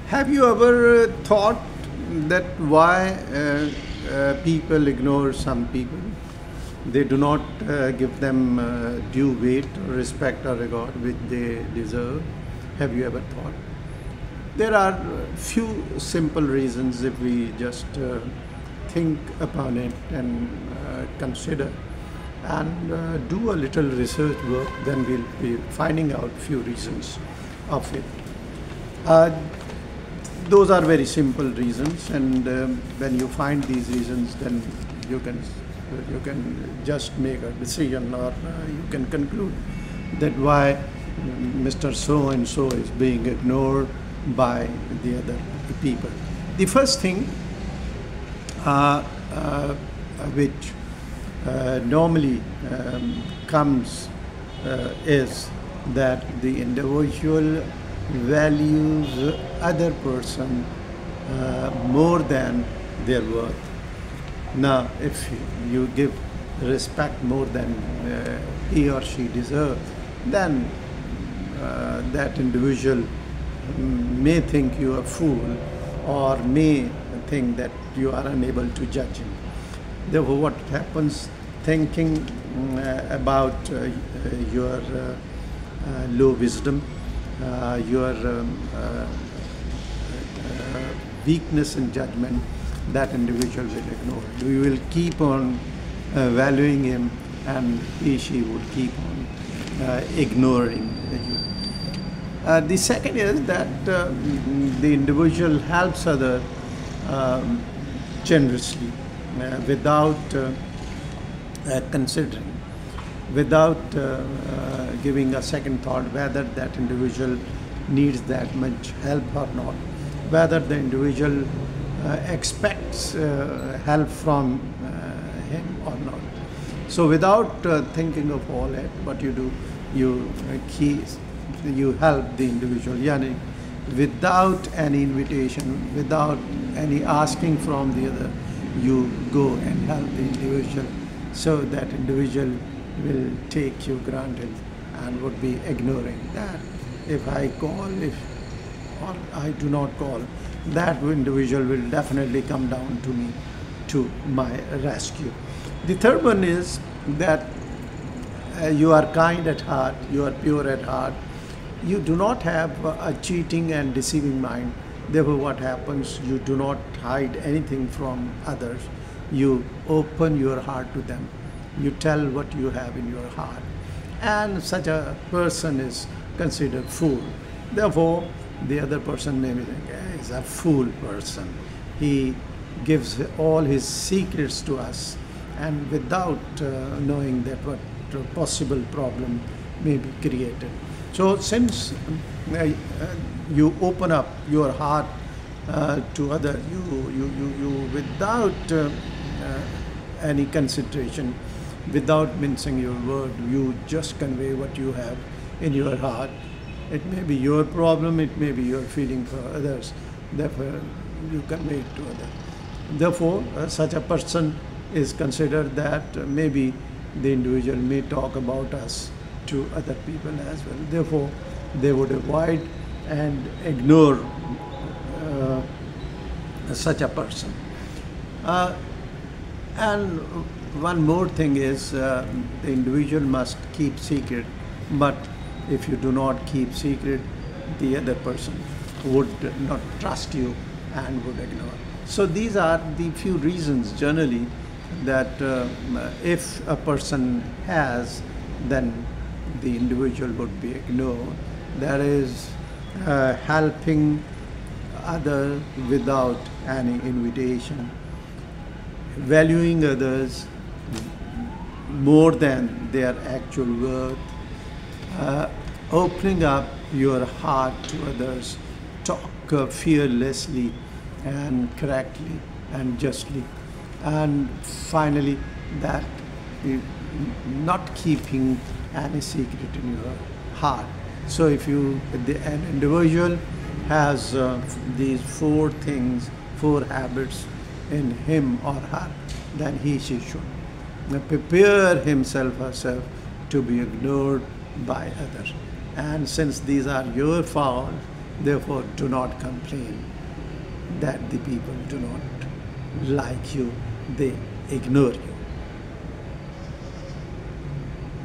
Have you ever thought that why people ignore some people? They do not give them due weight, or respect, or regard which they deserve. Have you ever thought? There are few simple reasons if we just think upon it and consider and do a little research work, then we'll be finding out few reasons of it. Uh, those are very simple reasons, and when you find these reasons, then you can just make a decision, or you can conclude that why Mr. So and so is being ignored by the other people. The first thing which normally comes is that the individual values other person more than their worth. Now, if you give respect more than he or she deserves, then that individual may think you a fool, or may think that you are unable to judge him. Therefore, what happens, thinking about your low wisdom, your weakness in judgment, that individual will ignore. We will keep on valuing him, and she would keep on ignoring you. The second is that the individual helps others generously, without considering, without giving a second thought whether that individual needs that much help or not, whether the individual expects help from him or not. So without thinking of all that, what you do, you help the individual, yani without any invitation, without any asking from the other, you go and help the individual. So that individual will take you granted and would be ignoring that. If I call, or I do not call, that individual will definitely come down to me, to my rescue. The third one is that you are kind at heart, you are pure at heart, you do not have a cheating and deceiving mind. Therefore, what happens, you do not hide anything from others. You open your heart to them. You tell what you have in your heart. And such a person is considered fool. Therefore, the other person may be thinking, he's a fool person. He gives all his secrets to us, and without knowing that what possible problem may be created. So since you open up your heart to others, you without any consideration, without mincing your word, you just convey what you have in your heart. It may be your problem, it may be your feeling for others. Therefore, you convey it to others. Therefore, such a person is considered that maybe the individual may talk about us to other people as well. Therefore, they would avoid and ignore such a person. And one more thing is the individual must keep secret, but if you do not keep secret, the other person would not trust you and would ignore. So these are the few reasons generally that if a person has, then the individual would be ignored. That is helping others without any invitation, valuing others more than their actual worth, opening up your heart to others, talk fearlessly and correctly and justly, and finally that not keeping any secret in your heart. So if an individual has these four things, four habits in him or her, then she should prepare himself or herself to be ignored by others. And since these are your fault, Therefore, do not complain that the people do not like you, they ignore you.